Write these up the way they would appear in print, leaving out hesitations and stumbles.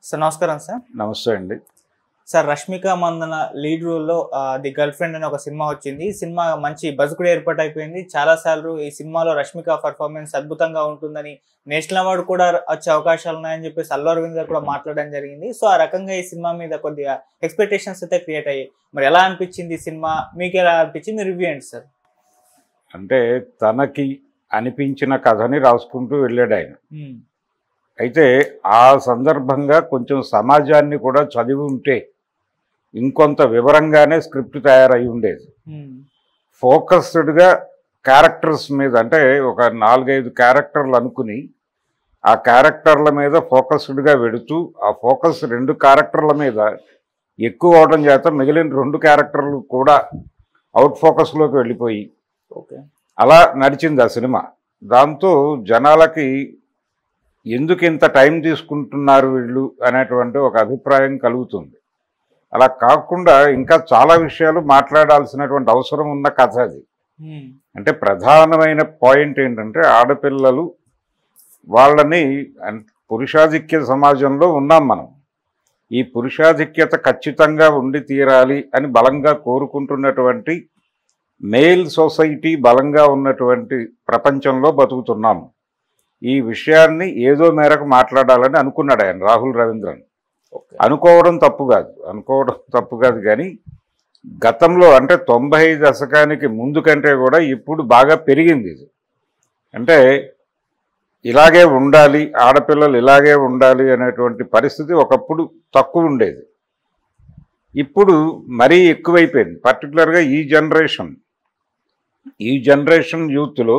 Sir నమస్కారం sir. నమస్తే అండి. సార్ రష్మిక మందన లీడ్ రోల్లో ది గర్ల్ ఫ్రెండ్ అనే ఒక సినిమా వచ్చింది. ఈ సినిమా మంచి బజ్ కూడా ఏర్పాటైపోయింది. చాలాసార్లు ఈ సినిమాలో రష్మిక పర్ఫార్మెన్స్ అద్భుతంగా ఉంటుందని, నేషనల్ అవార్డు కూడా వచ్చే అవకాశాలు ఉన్నాయని చెప్పేసి అల్లు అరవింద్ గారు కూడా మాట్లాడడం జరిగింది. సో ఆ రకంగా ఈ సినిమా మీద కొద్దిగా ఎక్స్పెక్టేషన్స్ అయితే క్రియేట్ అయ్యాయి. మరి ఎలా అనిపించింది ఈ సినిమా? మీకు ఎలా అనిపించింది? మీరు రివ్యూ ఏంటి సార్? అంటే తనకి అనిపించిన కథని రాసుకుంటూ వెళ్ళాడు ఆయన. అయితే ఆ సందర్భంగా కొంచెం సమాజాన్ని కూడా చదివి ఉంటే ఇంకొంత వివరంగానే స్క్రిప్ట్ తయారై ఉండేది. ఫోకస్డ్గా క్యారెక్టర్స్ మీద, అంటే ఒక 4-5 క్యారెక్టర్లు అనుకుని ఆ క్యారెక్టర్ల మీద ఫోకస్డ్గా వెడుతూ ఆ ఫోకస్ 2 క్యారెక్టర్ల మీద ఎక్కువ అవడం చేత మిగిలిన 2 క్యారెక్టర్లు కూడా అవుట్ ఫోకస్లోకి వెళ్ళిపోయి అలా నడిచింది ఆ సినిమా. దాంతో జనాలకి ఎందుకు ఇంత టైం తీసుకుంటున్నారు వీళ్ళు అనేటువంటి ఒక అభిప్రాయం కలుగుతుంది. అలా కాకుండా ఇంకా చాలా విషయాలు మాట్లాడాల్సినటువంటి అవసరం ఉన్న కథ అది. అంటే ప్రధానమైన పాయింట్ ఏంటంటే ఆడపిల్లలు వాళ్ళని, పురుషాధిక్య సమాజంలో ఉన్నాం మనం. ఈ పురుషాధిక్యత ఖచ్చితంగా ఉండి తీరాలి అని బలంగా కోరుకుంటున్నటువంటి మేల్ సొసైటీ బలంగా ఉన్నటువంటి ప్రపంచంలో బతుకుతున్నాము. ఈ విషయాన్ని ఏదో మేరకు మాట్లాడాలని అనుకున్నాడు ఆయన, రాహుల్ రవీంద్రన్. అనుకోవడం తప్పు కాదు కానీ గతంలో అంటే 90 దశకానికి ముందు కంటే కూడా ఇప్పుడు బాగా పెరిగింది ఇది. అంటే ఇలాగే ఉండాలి, ఆడపిల్లలు ఇలాగే ఉండాలి అనేటువంటి పరిస్థితి ఒకప్పుడు తక్కువ ఉండేది, ఇప్పుడు మరీ ఎక్కువైపోయింది. పర్టికులర్గా ఈ జనరేషన్ యూత్లో,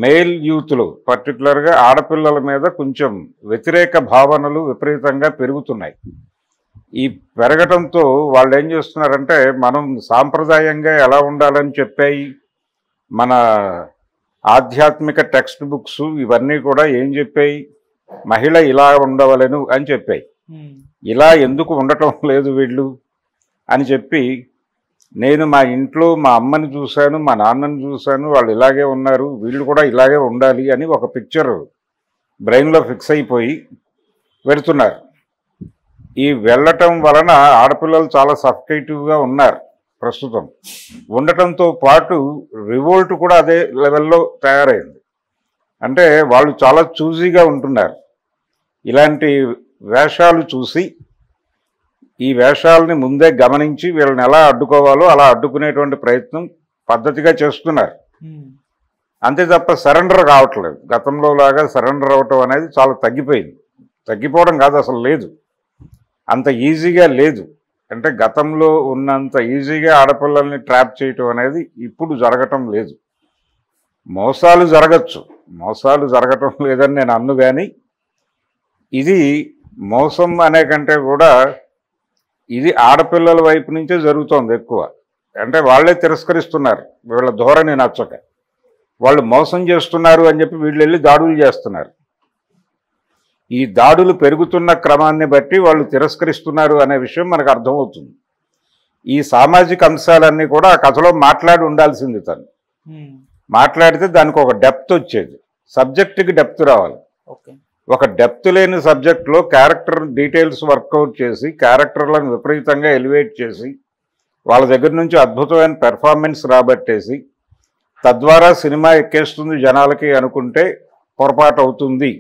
మేల్ యూత్లో పర్టికులర్గా ఆడపిల్లల మీద కొంచెం వ్యతిరేక భావనలు విపరీతంగా పెరుగుతున్నాయి. ఈ పెరగటంతో వాళ్ళు ఏం చేస్తున్నారంటే, మనం సాంప్రదాయంగా ఎలా ఉండాలని చెప్పాయి మన ఆధ్యాత్మిక టెక్స్ట్ బుక్స్ ఇవన్నీ కూడా ఏం చెప్పాయి, మహిళ ఇలా ఉండవలెను అని చెప్పాయి. ఇలా ఎందుకు ఉండటం లేదు వీళ్ళు అని చెప్పి, నేను మా ఇంట్లో మా అమ్మని చూశాను, మా నాన్నని చూశాను, వాళ్ళు ఇలాగే ఉన్నారు, వీళ్ళు కూడా ఇలాగే ఉండాలి అని ఒక పిక్చర్ బ్రెయిన్లో ఫిక్స్ అయిపోయి వెళుతున్నారు. ఈ వెళ్ళటం వలన ఆడపిల్లలు చాలా సఫికేటివ్గా ఉన్నారు ప్రస్తుతం. ఉండటంతో పాటు రివోల్ట్ కూడా అదే లెవెల్లో తయారైంది. అంటే వాళ్ళు చాలా చూజీగా ఉంటున్నారు. ఇలాంటి వేషాలు చూసి ఈ వేషాలని ముందే గమనించి వీళ్ళని ఎలా అడ్డుకోవాలో అలా అడ్డుకునేటువంటి ప్రయత్నం పద్ధతిగా చేస్తున్నారు. అంతే తప్ప సరెండర్ కావట్లేదు. గతంలో లాగా సరెండర్ అవటం అనేది చాలా తగ్గిపోయింది. తగ్గిపోవడం కాదు, అసలు లేదు, అంత ఈజీగా లేదు. అంటే గతంలో ఉన్నంత ఈజీగా ఆడపిల్లల్ని ట్రాప్ చేయటం అనేది ఇప్పుడు జరగటం లేదు. మోసాలు జరగటం లేదని నేను అన్ను, కానీ ఇది మోసం అనే కంటే కూడా ఇది ఆడపిల్లల వైపు నుంచే జరుగుతోంది ఎక్కువ. అంటే వాళ్ళే తిరస్కరిస్తున్నారు, వీళ్ళ ధోరణి నచ్చక వాళ్ళు మోసం చేస్తున్నారు అని చెప్పి వీళ్ళు వెళ్ళి దాడులు చేస్తున్నారు. ఈ దాడులు పెరుగుతున్న క్రమాన్ని బట్టి వాళ్ళు తిరస్కరిస్తున్నారు అనే విషయం మనకు అర్థమవుతుంది. ఈ సామాజిక అంశాలన్నీ కూడా ఆ కథలో మాట్లాడి ఉండాల్సింది. తను మాట్లాడితే దానికి ఒక డెప్త్ వచ్చేది, సబ్జెక్టుకి డెప్త్ రావాలి. ఒక డెప్త్ లేని సబ్జెక్ట్లో క్యారెక్టర్ డీటెయిల్స్ వర్కౌట్ చేసి క్యారెక్టర్లను విపరీతంగా ఎలివేట్ చేసి వాళ్ళ దగ్గర నుంచి అద్భుతమైన పెర్ఫార్మెన్స్ రాబట్టేసి తద్వారా సినిమా ఎక్కేస్తుంది జనాలకి అనుకుంటే పొరపాటు అవుతుంది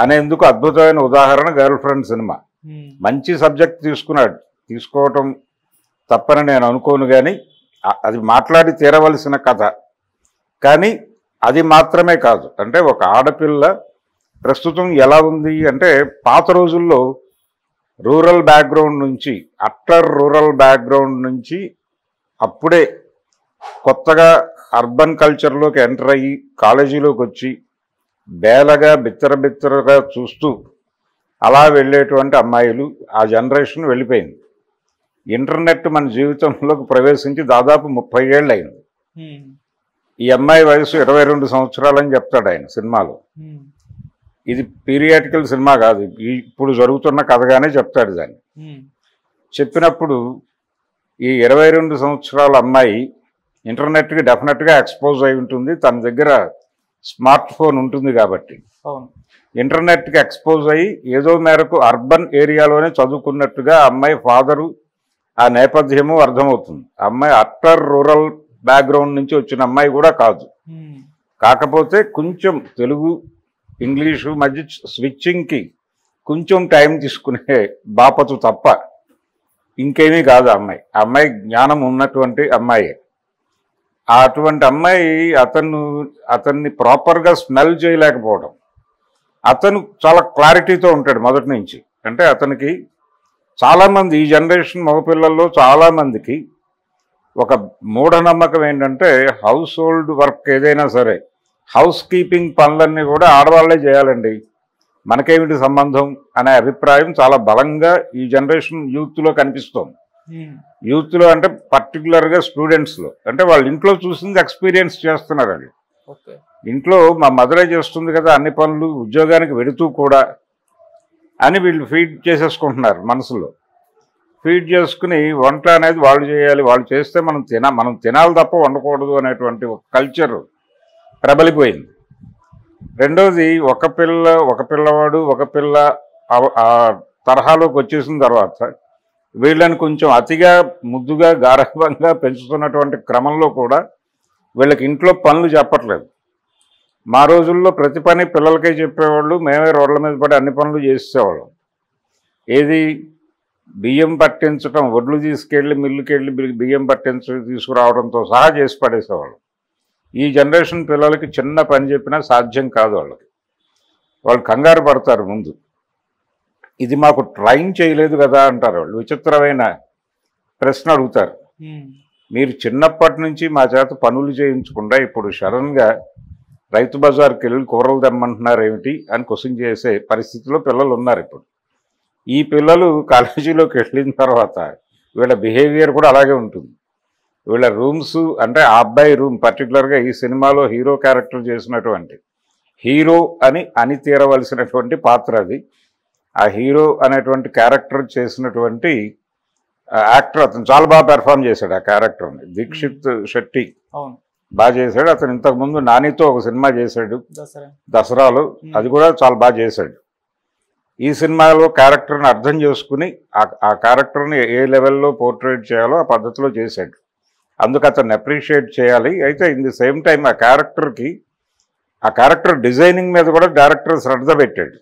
అనేందుకు అద్భుతమైన ఉదాహరణ గర్ల్ ఫ్రెండ్ సినిమా. మంచి సబ్జెక్ట్ తీసుకోవటం తప్పని నేను అనుకోను, కానీ అది మాట్లాడి తీరవలసిన కథ. కానీ అది మాత్రమే కాదు, అంటే ఒక ఆడపిల్ల ప్రస్తుతం ఎలా ఉంది అంటే, పాత రోజుల్లో రూరల్ బ్యాక్గ్రౌండ్ నుంచి, అట్టర్ రూరల్ బ్యాక్గ్రౌండ్ నుంచి అప్పుడే కొత్తగా అర్బన్ కల్చర్లోకి ఎంటర్ అయ్యి కాలేజీలోకి వచ్చి బేలగా బిత్తరగా చూస్తూ అలా వెళ్ళేటువంటి అమ్మాయిలు ఆ జనరేషన్ వెళ్ళిపోయింది. ఇంటర్నెట్ మన జీవితంలోకి ప్రవేశించి దాదాపు 30 ఏళ్ళు అయింది. ఈ అమ్మాయి వయసు 22 సంవత్సరాలని చెప్తాడు ఆయన సినిమాలో. ఇది పీరియాడికల్ సినిమా కాదు, ఇప్పుడు జరుగుతున్న కథగానే చెప్తాడు దాన్ని. చెప్పినప్పుడు ఈ 22 సంవత్సరాల అమ్మాయి ఇంటర్నెట్కి డెఫినెట్గా ఎక్స్పోజ్ అయి ఉంటుంది, తన దగ్గర స్మార్ట్ ఫోన్ ఉంటుంది కాబట్టి. ఇంటర్నెట్కి ఎక్స్పోజ్ అయ్యి ఏదో మేరకు అర్బన్ ఏరియాలోనే చదువుకున్నట్టుగా అమ్మాయి ఫాదరు ఆ నేపథ్యము అర్థమవుతుంది. అమ్మాయి అట్టర్ రూరల్ బ్యాక్గ్రౌండ్ నుంచి వచ్చిన అమ్మాయి కూడా కాదు. కాకపోతే కొంచెం తెలుగు ఇంగ్లీషు మధ్య స్విచ్చింగ్కి కొంచెం టైం తీసుకునే బాపతు తప్ప ఇంకేమీ కాదు అమ్మాయి. అమ్మాయి జ్ఞానం ఉన్నటువంటి అమ్మాయి. అటువంటి అమ్మాయి అతన్ని ప్రాపర్గా స్మెల్ చేయలేకపోవడం. అతను చాలా క్లారిటీతో ఉంటాడు మొదటి నుంచి. అంటే అతనికి చాలామంది ఈ జనరేషన్ మగపిల్లల్లో చాలామందికి ఒక మూఢనమ్మకం ఏంటంటే హౌస్ హోల్డ్ వర్క్ ఏదైనా సరే హౌస్ కీపింగ్ పనులన్నీ కూడా ఆడవాళ్లే చేయాలండి, మనకేమిటి సంబంధం అనే అభిప్రాయం చాలా బలంగా ఈ జనరేషన్ యూత్లో కనిపిస్తోంది. యూత్లో అంటే పర్టికులర్గా స్టూడెంట్స్లో. అంటే వాళ్ళ ఇంట్లో చూసింది ఎక్స్పీరియన్స్ చేస్తున్నారు వాళ్ళు. ఇంట్లో మా మదరే చేస్తుంది కదా అన్ని పనులు, ఉద్యోగానికి వెళుతూ కూడా అని వీళ్ళు ఫీడ్ చేసేసుకుంటున్నారు మనసులో. ఫీడ్ చేసుకుని వంట అనేది వాళ్ళు చేయాలి, వాళ్ళు చేస్తే మనం తినాలి తప్ప వండకూడదు అనేటువంటి ఒక కల్చర్ ప్రబలిపోయింది. రెండోది ఒక పిల్లవాడు ఒక పిల్ల తరహాలోకి వచ్చేసిన తర్వాత వీళ్ళని కొంచెం అతిగా ముద్దుగా గారాభంగా పెంచుతున్నటువంటి క్రమంలో కూడా వీళ్ళకి ఇంట్లో పనులు చెప్పట్లేదు. మా రోజుల్లో ప్రతి పని పిల్లలకే చెప్పేవాళ్ళు, మేమే రోడ్ల మీద పడి అన్ని పనులు చేసేవాళ్ళం. ఏది బియ్యం పట్టించడం, వడ్లు తీసుకెళ్ళి మిల్లుకి వెళ్ళి బియ్యం తీసుకురావడంతో సహా చేసి పడేసేవాళ్ళం. ఈ జనరేషన్ పిల్లలకి చిన్న పని చెప్పినా సాధ్యం కాదు. వాళ్ళు కంగారు పడతారు. ముందు ఇది మాకు ట్రైన్ చేయలేదు కదా అంటారు వాళ్ళు. విచిత్రమైన ప్రశ్న అడుగుతారు. మీరు చిన్నప్పటి నుంచి మా చేత పనులు చేయించకుండా ఇప్పుడు సడన్గా రైతు బజార్కి వెళ్ళి కూరలు తెమ్మంటున్నారు ఏమిటి అని క్వశ్చన్ చేసే పరిస్థితిలో పిల్లలు ఉన్నారు ఇప్పుడు. ఈ పిల్లలు కాలేజీలోకి వెళ్ళిన తర్వాత వీళ్ళ బిహేవియర్ కూడా అలాగే ఉంటుంది. వీళ్ళ రూమ్స్ అంటే ఆ అబ్బాయి రూమ్ పర్టికులర్గా ఈ సినిమాలో హీరో క్యారెక్టర్ చేసినటువంటి హీరో అని తీరవలసినటువంటి పాత్ర అది. ఆ హీరో అనేటువంటి క్యారెక్టర్ చేసినటువంటి యాక్టర్ అతను చాలా బాగా పెర్ఫామ్ చేశాడు ఆ క్యారెక్టర్ని. దీక్షిత్ శెట్టి బాగా చేశాడు. అతను ఇంతకుముందు నానితో ఒక సినిమా చేశాడు దసరాలో, అది కూడా చాలా బాగా చేశాడు. ఈ సినిమాలో క్యారెక్టర్ని అర్థం చేసుకుని ఆ క్యారెక్టర్ని ఏ లెవెల్లో పోర్ట్రేట్ చేయాలో ఆ పద్ధతిలో చేశాడు. అందుకు అతన్ని అప్రిషియేట్ చేయాలి. అయితే ఇన్ ది సేమ్ టైం ఆ క్యారెక్టర్ డిజైనింగ్ మీద కూడా డైరెక్టర్ శ్రద్ధ పెట్టాడు.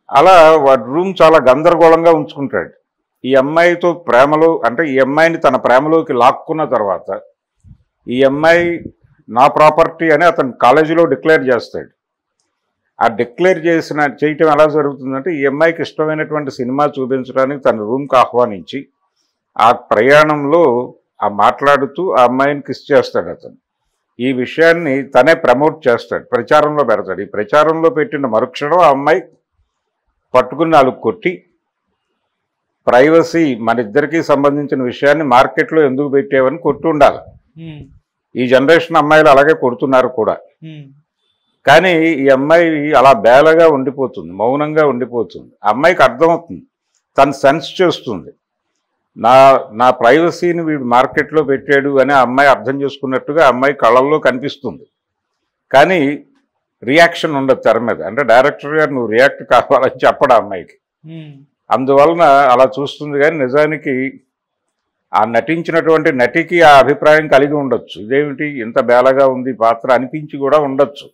అలా వాడి రూమ్ చాలా గందరగోళంగా ఉంచుకుంటాడు. ఈ అమ్మాయితో ప్రేమలో అంటే ఈ అమ్మాయిని తన ప్రేమలోకి లాక్కున్న తర్వాత ఈ అమ్మాయి నా ప్రాపర్టీ అని అతను కాలేజీలో డిక్లేర్ చేస్తాడు. ఆ డిక్లేర్ చేయటం ఎలా జరుగుతుందంటే ఈ అమ్మాయికి ఇష్టమైనటువంటి సినిమా చూపించడానికి తన రూమ్కి ఆహ్వానించి ఆ ప్రయాణంలో మాట్లాడుతూ ఆ అమ్మాయిని కిస్ చేస్తాడు అతను. ఈ విషయాన్ని తనే ప్రమోట్ చేస్తాడు, ప్రచారంలో పెడతాడు. ఈ ప్రచారంలో పెట్టిన మరుక్షణం ఆ అమ్మాయి పట్టుకుని నాలుగు కొట్టి ప్రైవసీ మన ఇద్దరికీ సంబంధించిన విషయాన్ని మార్కెట్లో ఎందుకు పెట్టేవని కొట్టి ఉండాలి. ఈ జనరేషన్ అమ్మాయిలు అలాగే కొడుతున్నారు కూడా. కానీ ఈ అమ్మాయి అలా బేలగా ఉండిపోతుంది, మౌనంగా ఉండిపోతుంది. అమ్మాయికి అర్థమవుతుంది, తను సెన్స్ చేస్తుంది. నా ప్రైవసీని వీడు మార్కెట్లో పెట్టాడు అని ఆ అమ్మాయి అర్థం చేసుకున్నట్టుగా అమ్మాయి కళ్ళల్లో కనిపిస్తుంది. కానీ రియాక్షన్ ఉండదు తెర మీద. అంటే డైరెక్టర్ గారు నువ్వు రియాక్ట్ కావాలని చెప్పడు అమ్మాయికి. అందువలన అలా చూస్తుంది. కానీ నిజానికి ఆ నటించినటువంటి నటికి ఆ అభిప్రాయం కలిగి ఉండొచ్చు, ఇదేమిటి ఇంత బేలగా ఉంది పాత్ర అనిపించి కూడా ఉండొచ్చు.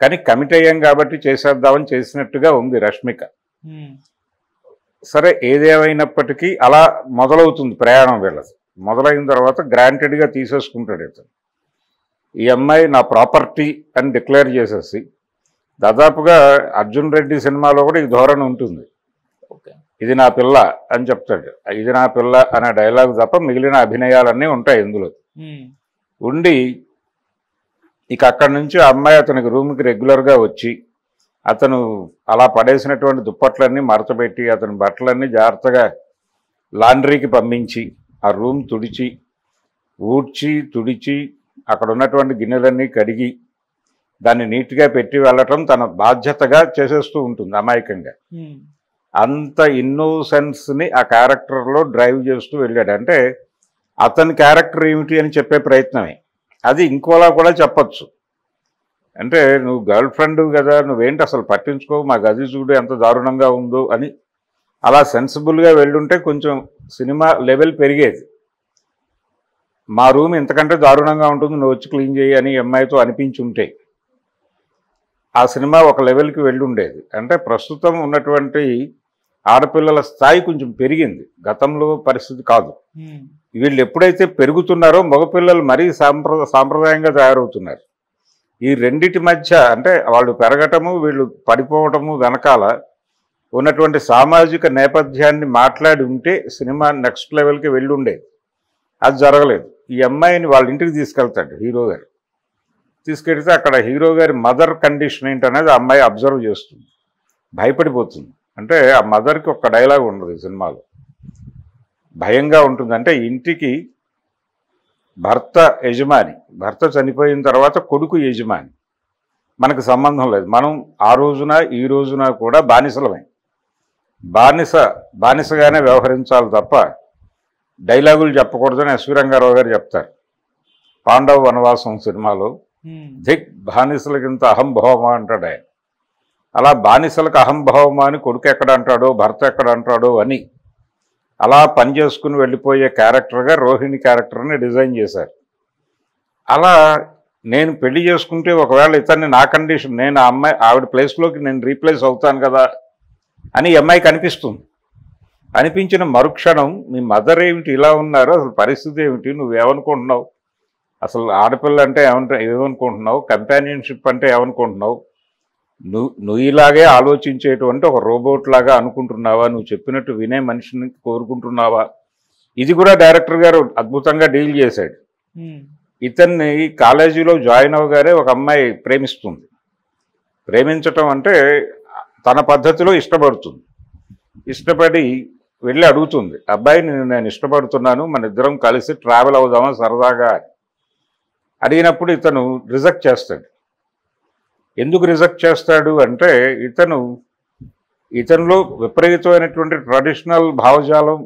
కానీ కమిట్ అయ్యాం కాబట్టి చేసేద్దామని చేసినట్టుగా ఉంది రష్మిక. సరే, ఏదేమైనప్పటికీ అలా మొదలవుతుంది ప్రయాణం. వీళ్ళది మొదలైన తర్వాత గ్రాంటెడ్గా తీసేసుకుంటాడు ఇతను. ఈ అమ్మాయి నా ప్రాపర్టీ అని డిక్లేర్ చేసేసి దాదాపుగా అర్జున్ రెడ్డి సినిమాలో కూడా ఈ ధోరణి ఉంటుంది. ఇది నా పిల్ల అని చెప్తాడు. ఇది నా పిల్ల అనే డైలాగ్ తప్ప మిగిలిన అభినయాలన్నీ ఉంటాయి ఇందులో. ఉండి ఇక అక్కడి నుంచి ఆ అమ్మాయి అతనికి రూమ్కి రెగ్యులర్గా వచ్చి అతను అలా పడేసినటువంటి దుప్పట్లన్నీ మరచబెట్టి అతని బట్టలన్నీ జాగ్రత్తగా లాండ్రీకి పంపించి ఆ రూమ్ ఊడ్చి తుడిచి అక్కడ ఉన్నటువంటి గిన్నెలన్నీ కడిగి దాన్ని నీట్గా పెట్టి వెళ్ళటం తన బాధ్యతగా చేసేస్తూ ఉంటుంది అమాయకంగా. అంత ఇన్నోసెన్స్ని ఆ క్యారెక్టర్లో డ్రైవ్ చేస్తూ వెళ్ళాడు. అంటే అతని క్యారెక్టర్ ఏమిటి అని చెప్పే ప్రయత్నమే. అది ఇంకోలా కూడా చెప్పచ్చు. అంటే నువ్వు గర్ల్ ఫ్రెండ్ కదా, నువ్వేంటి అసలు పట్టించుకో, మా గది చూడు ఎంత దారుణంగా ఉందో అని అలా సెన్సిబుల్గా వెళ్ళుంటే కొంచెం సినిమా లెవెల్ పెరిగేది. మా రూమ్ ఇంతకంటే దారుణంగా ఉంటుంది, నువ్వు వచ్చి క్లీన్ చేయి అని అమ్మాయితో అనిపించుంటే ఆ సినిమా ఒక లెవెల్కి వెళ్ళుండేది. అంటే ప్రస్తుతం ఉన్నటువంటి ఆడపిల్లల స్థాయి కొంచెం పెరిగింది, గతంలో పరిస్థితి కాదు. వీళ్ళు ఎప్పుడైతే పెరుగుతున్నారో మగపిల్లలు మరీ సాంప్రదాయంగా తయారవుతున్నారు. ఈ రెండిటి మధ్య అంటే వాళ్ళు పెరగటము వీళ్ళు పడిపోవటము వెనకాల ఉన్నటువంటి సామాజిక నేపథ్యాన్ని మాట్లాడి ఉంటే సినిమా నెక్స్ట్ లెవెల్కి వెళ్ళుండేది. అది జరగలేదు. ఈ అమ్మాయిని వాళ్ళ ఇంటికి తీసుకెళ్తాడు హీరో గారు. తీసుకెళ్తే అక్కడ హీరో గారి మదర్ కండిషన్ ఏంటనేది ఆ అమ్మాయి అబ్జర్వ్ చేస్తుంది, భయపడిపోతుంది. అంటే ఆ మదర్కి ఒక డైలాగ్ ఉండదు ఈ సినిమాలో, భయంగా ఉంటుంది. అంటే ఇంటికి భర్త యజమాని, భర్త చనిపోయిన తర్వాత కొడుకు యజమాని, మనకు సంబంధం లేదు. మనం ఆ రోజున ఈ రోజున కూడా బానిసలమే, బానిసగానే వ్యవహరించాలి తప్ప డైలాగులు చెప్పకూడదని ఎస్వి రంగారావు గారు చెప్తారు పాండవ వనవాసం సినిమాలో. ధిక్ బానిసలకింత అహంభావమా అంటాడు ఆయన. అలా బానిసలకు అహంభావమా అని కొడుకు ఎక్కడ అంటాడో భర్త ఎక్కడ అంటాడో అని అలా పనిచేసుకుని వెళ్ళిపోయే క్యారెక్టర్గా రోహిణి క్యారెక్టర్ని డిజైన్ చేశారు. అలా నేను పెళ్లి చేసుకుంటే ఒకవేళ ఇతన్ని నా కండిషన్, నేను ఆ అమ్మాయి ఆవిడ ప్లేస్లోకి నేను రీప్లేస్ అవుతాను కదా అని ఈ అమ్మాయికి అనిపిస్తుంది. అనిపించిన మరుక్షణం మీ మదర్ ఏమిటి ఇలా ఉన్నారు, అసలు పరిస్థితి ఏమిటి, నువ్వేమనుకుంటున్నావు, అసలు ఆడపిల్ల అంటే ఏమనుకుంటున్నావు, కంపానియన్షిప్ అంటే ఏమనుకుంటున్నావు, నువ్వు ఇలాగే ఆలోచించేటువంటి ఒక రోబోట్ లాగా అనుకుంటున్నావా, నువ్వు చెప్పినట్టు వినే మనిషిని కోరుకుంటున్నావా. ఇది కూడా డైరెక్టర్ గారు అద్భుతంగా డీల్ చేశాడు. ఇతన్ని కాలేజీలో జాయిన్ అవగానే ఒక అమ్మాయి ప్రేమిస్తుంది. ప్రేమించటం అంటే తన పద్ధతిలో ఇష్టపడుతుంది. ఇష్టపడి వెళ్ళి అడుగుతుంది, అబ్బాయిని నేను ఇష్టపడుతున్నాను, మన ఇద్దరం కలిసి ట్రావెల్ అవుదామా సరదాగా. అడిగినప్పుడు ఇతను రిజెక్ట్ చేస్తాడు. ఎందుకు రిజెక్ట్ చేస్తాడు అంటే ఇతనిలో విపరీతమైనటువంటి ట్రెడిషనల్ భావజాలం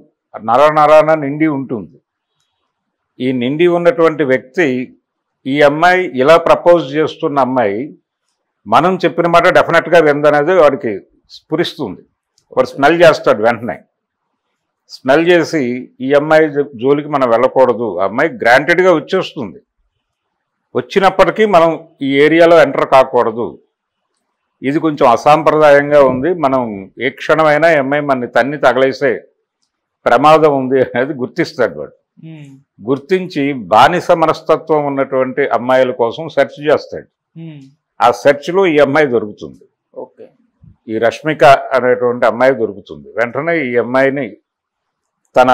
నరాన నిండి ఉంటుంది. ఈ నిండి ఉన్నటువంటి వ్యక్తి, ఈ అమ్మాయి ఇలా ప్రపోజ్ చేస్తున్న అమ్మాయి మనం చెప్పిన మాట డెఫినెట్గా విందనేది వాడికి స్ఫురిస్తుంది. వాడు స్మెల్ చేస్తాడు. వెంటనే స్మెల్ చేసి ఈ అమ్మాయి జోలికి మనం వెళ్ళకూడదు, ఆ అమ్మాయి గ్రాంటెడ్గా వచ్చేస్తుంది, వచ్చినప్పటికీ మనం ఈ ఏరియాలో ఎంటర్ కాకూడదు, ఇది కొంచెం అసాంప్రదాయంగా ఉంది, మనం ఏ క్షణమైనా ఈ అమ్మాయి మన తన్ని తగలేసే ప్రమాదం ఉంది అనేది గుర్తిస్తాడు వాడు. గుర్తించి బానిస మనస్తత్వం ఉన్నటువంటి అమ్మాయిల కోసం సెర్చ్ చేస్తాడు. ఆ సెర్చ్లో ఈ అమ్మాయి దొరుకుతుంది. ఓకే, ఈ రష్మిక అనేటువంటి అమ్మాయి దొరుకుతుంది. వెంటనే ఈ అమ్మాయిని తన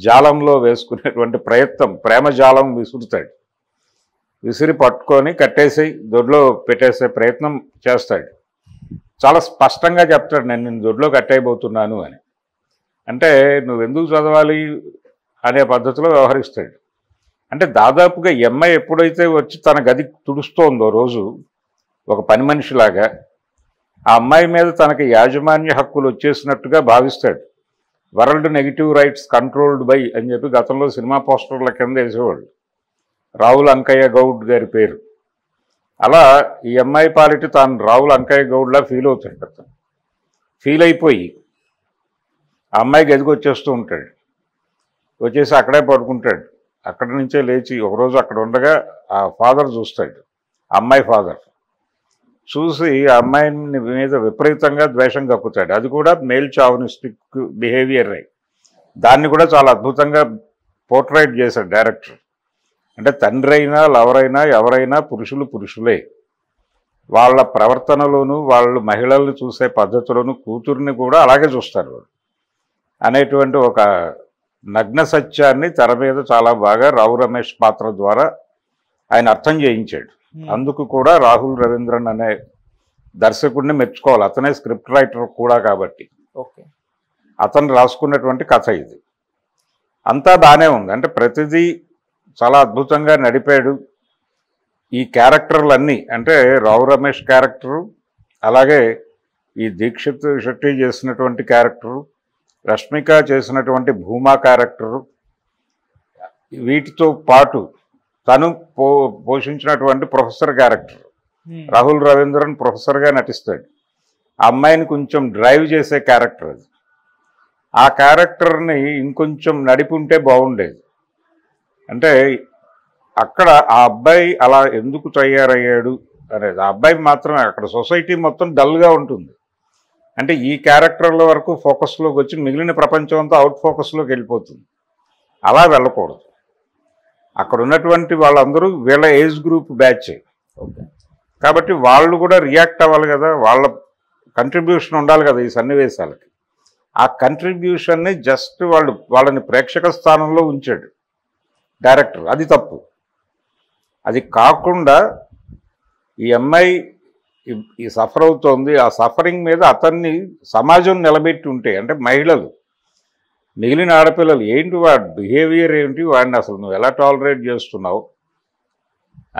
జాలంలో వేసుకునేటువంటి ప్రయత్నం, ప్రేమ జాలం విసురుతాడు. విసిరి పట్టుకొని కట్టేసి దొడ్లో పెట్టేసే ప్రయత్నం చేస్తాడు. చాలా స్పష్టంగా చెప్తాడు, నేను నిన్ను దొడ్లో కట్టేయబోతున్నాను అని. అంటే నువ్వెందుకు చదవాలి అనే పద్ధతిలో వ్యవహరిస్తాడు. అంటే దాదాపుగా ఈ అమ్మాయి ఎప్పుడైతే వచ్చి తన గది తుడుస్తోందో రోజు ఒక పని మనిషిలాగా, ఆ అమ్మాయి మీద తనకి యాజమాన్య హక్కులు వచ్చేసినట్టుగా భావిస్తాడు. World negative rights controlled by అని చెప్పి గతంలో సినిమా పోస్టర్ల కింద వేసేవాళ్ళు. రావుల్ అంకయ్య గౌడ్ గారి పేరు. అలా ఈ అమ్మాయి పాలిటి తాను రావుల్ అంకయ్య గౌడ్లా ఫీల్ అవుతాడు. అతను ఫీల్ అయిపోయి ఆ అమ్మాయి గదికి వచ్చేస్తూ ఉంటాడు. వచ్చేసి అక్కడే పడుకుంటాడు. అక్కడి నుంచే లేచి ఒకరోజు అక్కడ ఉండగా ఆ ఫాదర్ చూస్తాడు, అమ్మాయి ఫాదర్ చూసి ఆ అమ్మాయి మీద విపరీతంగా ద్వేషం కక్కుతాడు. అది కూడా మేల్ చావనిస్టిక్ బిహేవియర్. దాన్ని కూడా చాలా అద్భుతంగా పోర్ట్రైట్ చేశాడు డైరెక్టర్. అంటే తండ్రి అయినా లవర్ అయినా ఎవరైనా పురుషులే, వాళ్ళ ప్రవర్తనలోనూ వాళ్ళు మహిళల్ని చూసే పద్ధతిలోనూ కూతుర్ని కూడా అలాగే చూస్తారు వాళ్ళు అనేటువంటి ఒక నగ్న సత్యాన్ని తెర మీద చాలా బాగా రావు రమేష్ పాత్ర ద్వారా ఆయన అర్థం చేయించాడు. అందుకు కూడా రాహుల్ రవీంద్రన్ అనే దర్శకుడిని మెచ్చుకోవాలి. అతనే స్క్రిప్ట్ రైటర్ కూడా కాబట్టి అతను రాసుకున్నటువంటి కథ ఇది. అంతా బాగానే ఉంది. అంటే ప్రతిదీ చాలా అద్భుతంగా నడిపాడు. ఈ క్యారెక్టర్లన్నీ అంటే రావు రమేష్ క్యారెక్టరు, అలాగే ఈ దీక్షిత్ శెట్టి చేసినటువంటి క్యారెక్టరు, రష్మిక చేసినటువంటి భూమా క్యారెక్టరు, వీటితో పాటు తను పోషించినటువంటి ప్రొఫెసర్ క్యారెక్టర్ రాహుల్ రవీంద్రన్ ప్రొఫెసర్గా నటిస్తాడు. ఆ అమ్మాయిని కొంచెం డ్రైవ్ చేసే క్యారెక్టర్ అది. ఆ క్యారెక్టర్ని ఇంకొంచెం నడిపుంటే బాగుండేది. అంటే అక్కడ ఆ అబ్బాయి అలా ఎందుకు తయారయ్యాడు అనేది, ఆ అబ్బాయి మాత్రమే, అక్కడ సొసైటీ మొత్తం డల్గా ఉంటుంది. అంటే ఈ క్యారెక్టర్ల వరకు ఫోకస్లోకి వచ్చి మిగిలిన ప్రపంచం అంతా అవుట్ ఫోకస్లోకి వెళ్ళిపోతుంది. అలా వెళ్ళకూడదు. అక్కడ ఉన్నటువంటి వాళ్ళందరూ వీళ్ళ ఏజ్ గ్రూప్ బ్యాచ్. కాబట్టి వాళ్ళు కూడా రియాక్ట్ అవ్వాలి కదా, వాళ్ళ కంట్రిబ్యూషన్ ఉండాలి కదా ఈ సన్నివేశాలకి. ఆ కంట్రిబ్యూషన్ని జస్ట్ వాళ్ళని ప్రేక్షక స్థానంలో ఉంచాడు డైరెక్టర్. అది తప్పు. అది కాకుండా ఈ అమ్మాయి ఈ సఫర్ అవుతోంది, ఆ సఫరింగ్ మీద అతన్ని సమాజం నిలబెట్టి ఉంటే, అంటే మహిళలు, మిగిలిన ఆడపిల్లలు, ఏంటి వాడి బిహేవియర్ ఏంటి, వాడిని అసలు నువ్వు ఎలా టాలరేట్ చేస్తున్నావు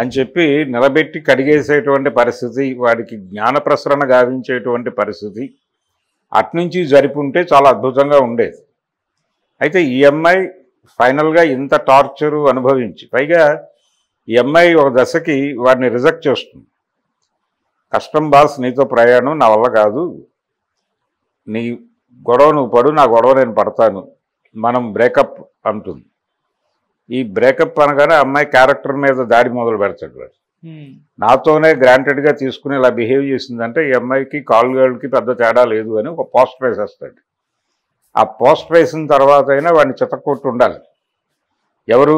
అని చెప్పి నిలబెట్టి కడిగేసేటువంటి పరిస్థితి, వాడికి జ్ఞాన ప్రసరణ గావించేటువంటి పరిస్థితి అట్నుంచి జరిపుంటే చాలా అద్భుతంగా ఉండేది. అయితే ఈ అమ్మాయి ఫైనల్గా ఇంత టార్చరు అనుభవించి, పైగా ఈ అమ్మాయి ఒక దశకి వాడిని రిజెక్ట్ చేస్తుంది. కష్టం బాస్, నీతో ప్రయాణం నా వల్ల కాదు, నీ గొడవ నువ్వు పడు, నా గొడవ నేను పడతాను, మనం బ్రేకప్ అంటుంది. ఈ బ్రేకప్ అనగానే అమ్మాయి క్యారెక్టర్ మీద దాడి మొదలు పెడతాడు వాడు. నాతోనే గ్రాంటెడ్గా తీసుకుని ఇలా బిహేవ్ చేసిందంటే ఈ అమ్మాయికి కాల్ గర్ల్కి పెద్ద తేడా లేదు అని ఒక పోస్టర్ వేసేస్తాడు. ఆ పోస్టర్ వేసిన తర్వాత అయినా వాడిని చితక్కొట్టు ఉండాలి. ఎవరు?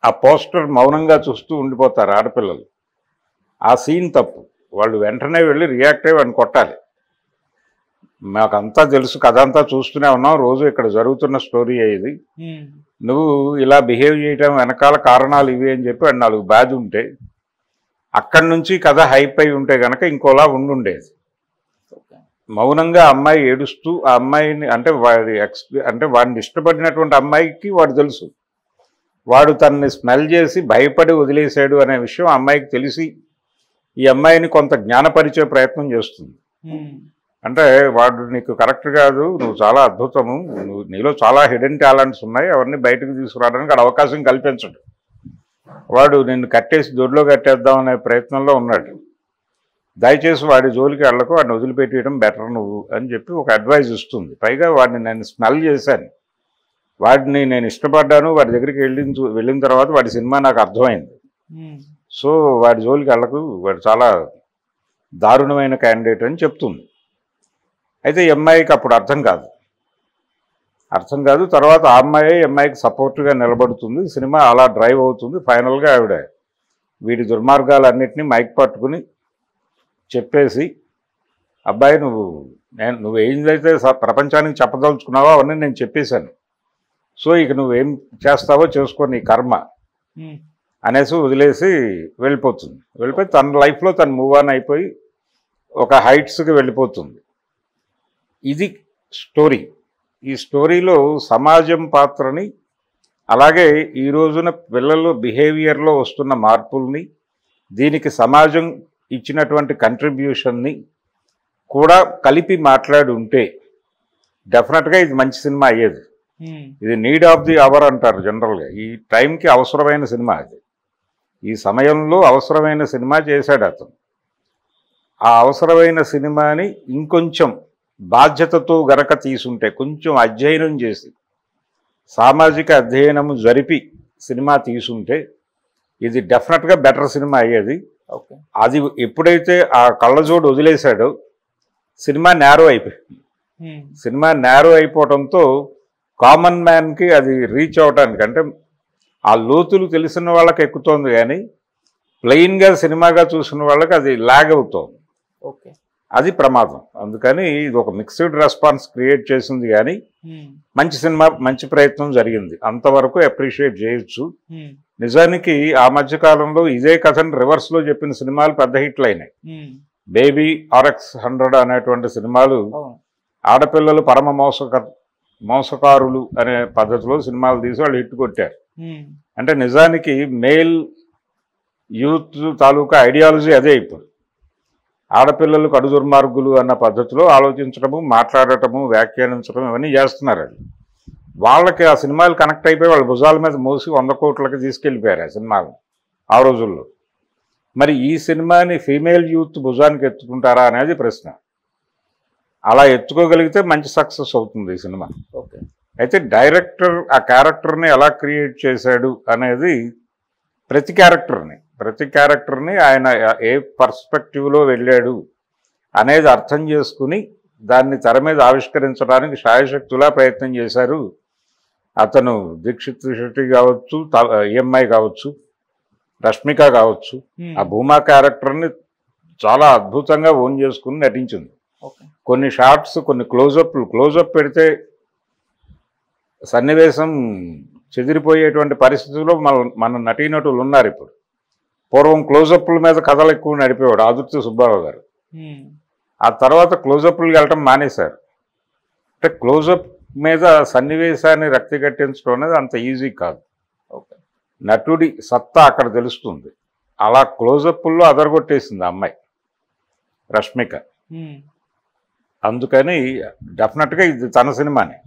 ఆ పోస్టర్ మౌనంగా చూస్తూ ఉండిపోతారు ఆడపిల్లలు. ఆ సీన్ తప్పు. వాళ్ళు వెంటనే వెళ్ళి రియాక్ట్ అయ్యి వాడిని కొట్టాలి. మాకంతా తెలుసు, కథ అంతా చూస్తూనే ఉన్నాం, రోజు ఇక్కడ జరుగుతున్న స్టోరీ ఇది, నువ్వు ఇలా బిహేవ్ చేయటం వెనకాల కారణాలు ఇవి అని చెప్పి వాడు 4 బ్యాజ్ ఉంటే, అక్కడి నుంచి కథ హైప్ అయి ఉంటే కనుక ఇంకోలా ఉండుండేది. మౌనంగా అమ్మాయి ఏడుస్తూ ఆ అమ్మాయిని, అంటే వాడిని ఇష్టపడినటువంటి అమ్మాయికి వాడు తెలుసు, వాడు తనని స్మెల్ చేసి భయపడి వదిలేశాడు అనే విషయం అమ్మాయికి తెలిసి ఈ అమ్మాయిని కొంత జ్ఞానపరిచే ప్రయత్నం చేస్తుంది. అంటే వాడు నీకు కరెక్ట్ కాదు, నువ్వు చాలా అద్భుతము, నీలో చాలా హిడెన్ టాలెంట్స్ ఉన్నాయి, అవన్నీ బయటకు తీసుకురావడానికి అది అవకాశం కల్పించడు. వాడు నిన్ను కట్టేసి దొడ్లో కట్టేద్దాం అనే ప్రయత్నంలో ఉన్నాడు. దయచేసి వాడి జోలికి వెళ్ళకు, వాడిని వదిలిపెట్టేయడం బెటర్ నువ్వు అని చెప్పి ఒక అడ్వైజ్ ఇస్తుంది. పైగా వాడిని నేను స్మెల్ చేశాను, వాడిని నేను ఇష్టపడ్డాను, వాడి దగ్గరికి వెళ్ళిన తర్వాత వాడి సినిమా నాకు అర్థమైంది, సో వాడి జోలికి వెళ్ళకు, వాడు చాలా దారుణమైన క్యాండిడేట్ అని చెప్తుంది. అయితే ఈ అమ్మాయికి అప్పుడు అర్థం కాదు. తర్వాత ఆ అమ్మాయికి సపోర్ట్గా నిలబడుతుంది. సినిమా అలా డ్రైవ్ అవుతుంది. ఫైనల్గా ఆవిడ వీడి దుర్మార్గాలన్నింటినీ మైక్ పట్టుకుని చెప్పేసి, అబ్బాయి నువ్వు ఏందైతే ప్రపంచానికి చెప్పదలుచుకున్నావో అవన్నీ నేను చెప్పేశాను, సో ఇక నువ్వేం చేస్తావో చేసుకో, నీ కర్మ అనేసి వదిలేసి వెళ్ళిపోతుంది. వెళ్ళిపోయి తన లైఫ్లో తను మూవ్ ఆన్ అయిపోయి ఒక హైట్స్కి వెళ్ళిపోతుంది. ఇది స్టోరీ. ఈ స్టోరీలో సమాజం పాత్రని, అలాగే ఈ రోజున పిల్లల బిహేవియర్లో వస్తున్న మార్పుల్ని, దీనికి సమాజం ఇచ్చినటువంటి కంట్రిబ్యూషన్ని కూడా కలిపి మాట్లాడి ఉంటే డెఫినెట్గా ఇది మంచి సినిమా అయ్యేది. ఇది నీడ్ ఆఫ్ ది అవర్ అంటారు జనరల్గా. ఈ టైంకి అవసరమైన సినిమా అది. ఈ సమయంలో అవసరమైన సినిమా చేశాడు అతను. ఆ అవసరమైన సినిమాని ఇంకొంచెం బాధ్యతతో గనక తీసుంటే, కొంచెం అధ్యయనం చేసి సామాజిక అధ్యయనము జరిపి సినిమా తీసుంటే ఇది డెఫినెట్గా బెటర్ సినిమా అయ్యేది. అది ఎప్పుడైతే ఆ కళ్ళజోడు వదిలేశాడో సినిమా నేరో అయిపోయింది. సినిమా నేరో అయిపోవడంతో కామన్ మ్యాన్కి అది రీచ్ అవడానికి, అంటే ఆ లోతులు తెలిసిన వాళ్ళకి ఎక్కుతోంది, కానీ ప్లెయిన్గా సినిమాగా చూసిన వాళ్ళకి అది లాగ్ అవుతోంది. అది ప్రమాదం. అందుకని ఇది ఒక మిక్స్డ్ రెస్పాన్స్ క్రియేట్ చేసింది, కానీ మంచి సినిమా, మంచి ప్రయత్నం జరిగింది, అంతవరకు అప్రిషియేట్ చేయొచ్చు. నిజానికి ఆ మధ్యకాలంలో ఇదే కథను రివర్స్లో చెప్పిన సినిమాలు పెద్ద హిట్లు అయినాయి. బేబీ, RX-100 అనేటువంటి సినిమాలు ఆడపిల్లలు పరమ మోసకారులు అనే పద్ధతిలో సినిమాలు తీసి వాళ్ళు హిట్ కొట్టారు. అంటే నిజానికి మేల్ యూత్ తాలూకా ఐడియాలజీ అదే. ఇప్పుడు ఆడపిల్లలు కడు దుర్మార్గులు అన్న పద్ధతిలో ఆలోచించడము, మాట్లాడటము, వ్యాఖ్యానించడం ఇవన్నీ చేస్తున్నారు. వాళ్ళకి ఆ సినిమాలు కనెక్ట్ అయిపోయి వాళ్ళ భుజాల మీద మోసి 100 కోట్లకి తీసుకెళ్ళిపోయారు ఆ సినిమాలు ఆ రోజుల్లో. మరి ఈ సినిమాని ఫీమేల్ యూత్ భుజానికి ఎత్తుకుంటారా అనేది ప్రశ్న. అలా ఎత్తుకోగలిగితే మంచి సక్సెస్ అవుతుంది ఈ సినిమా. ఓకే. అయితే డైరెక్టర్ ఆ క్యారెక్టర్ని ఎలా క్రియేట్ చేశాడు అనేది ప్రతి క్యారెక్టర్ని ఆయన ఏ పర్స్పెక్టివ్లో వెళ్ళాడు అనేది అర్థం చేసుకుని దాన్ని తెర మీద ఆవిష్కరించడానికి శాయశక్తులా ప్రయత్నం చేశారు. అతను దీక్షిత్ శెట్టి కావచ్చు, ఈఎంఐ కావచ్చు, రష్మిక కావచ్చు, ఆ భూమా క్యారెక్టర్ని చాలా అద్భుతంగా ఓన్ చేసుకుని నటించింది. కొన్ని షార్ట్స్, కొన్ని క్లోజప్ పెడితే సన్నివేశం చెదిరిపోయేటువంటి పరిస్థితుల్లో మన నటీనటులు ఉన్నారు ఇప్పుడు. పూర్వం క్లోజప్ల మీద కథలు ఎక్కువ నడిపేవాడు ఆదుర్తి సుబ్బారావు గారు. ఆ తర్వాత క్లోజప్లకు వెళ్ళటం మానేశారు. అంటే క్లోజప్ మీద సన్నివేశాన్ని రక్తి కట్టించడం అనేది అంత ఈజీ కాదు. నటుడి సత్తా అక్కడ తెలుస్తుంది. అలా క్లోజప్ల్లో అదరగొట్టేసింది ఆ అమ్మాయి రష్మిక. అందుకని డెఫినెట్గా ఇది తన సినిమానే,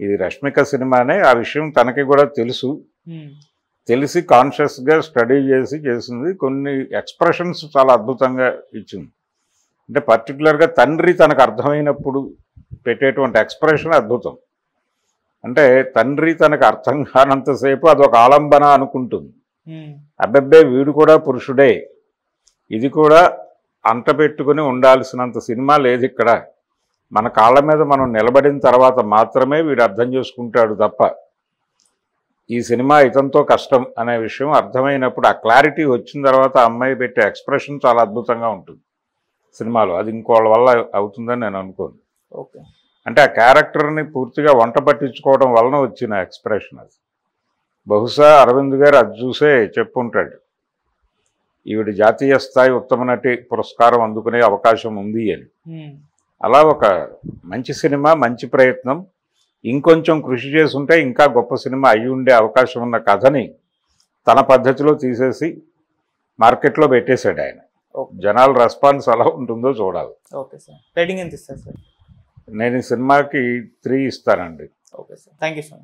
ఇది రష్మిక సినిమానే. ఆ విషయం తనకి కూడా తెలిసి కాన్షియస్గా స్టడీ చేసింది. కొన్ని ఎక్స్ప్రెషన్స్ చాలా అద్భుతంగా ఇచ్చింది. అంటే పర్టికులర్గా తండ్రి తనకు అర్థమైనప్పుడు పెట్టేటువంటి ఎక్స్ప్రెషన్ అద్భుతం. అంటే తండ్రి తనకు అర్థం కానంతసేపు అదొక ఆలంబన అనుకుంటుంది. అబ్బబ్బే వీడు కూడా పురుషుడే, ఇది కూడా అంటపెట్టుకుని ఉండాల్సినంత సినిమా లేదు ఇక్కడ, మన కాళ్ళ మీద మనం నిలబడిన తర్వాత మాత్రమే వీడు అర్థం చేసుకుంటాడు తప్ప ఈ సినిమా ఇతంతో కష్టం అనే విషయం అర్థమైనప్పుడు, ఆ క్లారిటీ వచ్చిన తర్వాత ఆ అమ్మాయి పెట్టే ఎక్స్ప్రెషన్ చాలా అద్భుతంగా ఉంటుంది సినిమాలో. అది ఇంకోళ్ళ వల్ల అవుతుందని నేను అనుకోను. ఓకే. అంటే ఆ క్యారెక్టర్ని పూర్తిగా వంట పట్టించుకోవడం వలన వచ్చిన ఎక్స్ప్రెషన్ అది. బహుశా అరవింద్ గారు అది చూసే చెప్పుంటాడు, ఈవిడ జాతీయ స్థాయి ఉత్తమ నటి పురస్కారం అందుకునే అవకాశం ఉంది అని. అలా ఒక మంచి సినిమా, మంచి ప్రయత్నం, ఇంకొంచెం కృషి చేసుంటే ఇంకా గొప్ప సినిమా అయ్యి ఉండే అవకాశం ఉన్న కథని తన పద్ధతిలో తీసేసి మార్కెట్లో పెట్టేశాడు ఆయన. జనాల రెస్పాన్స్ ఎలా ఉంటుందో చూడాలి. Okay sir. రేటింగ్ ఎంత ఇస్తారు సార్? నేను ఈ సినిమాకి 3 ఇస్తానండి. Okay sir, thank you sir.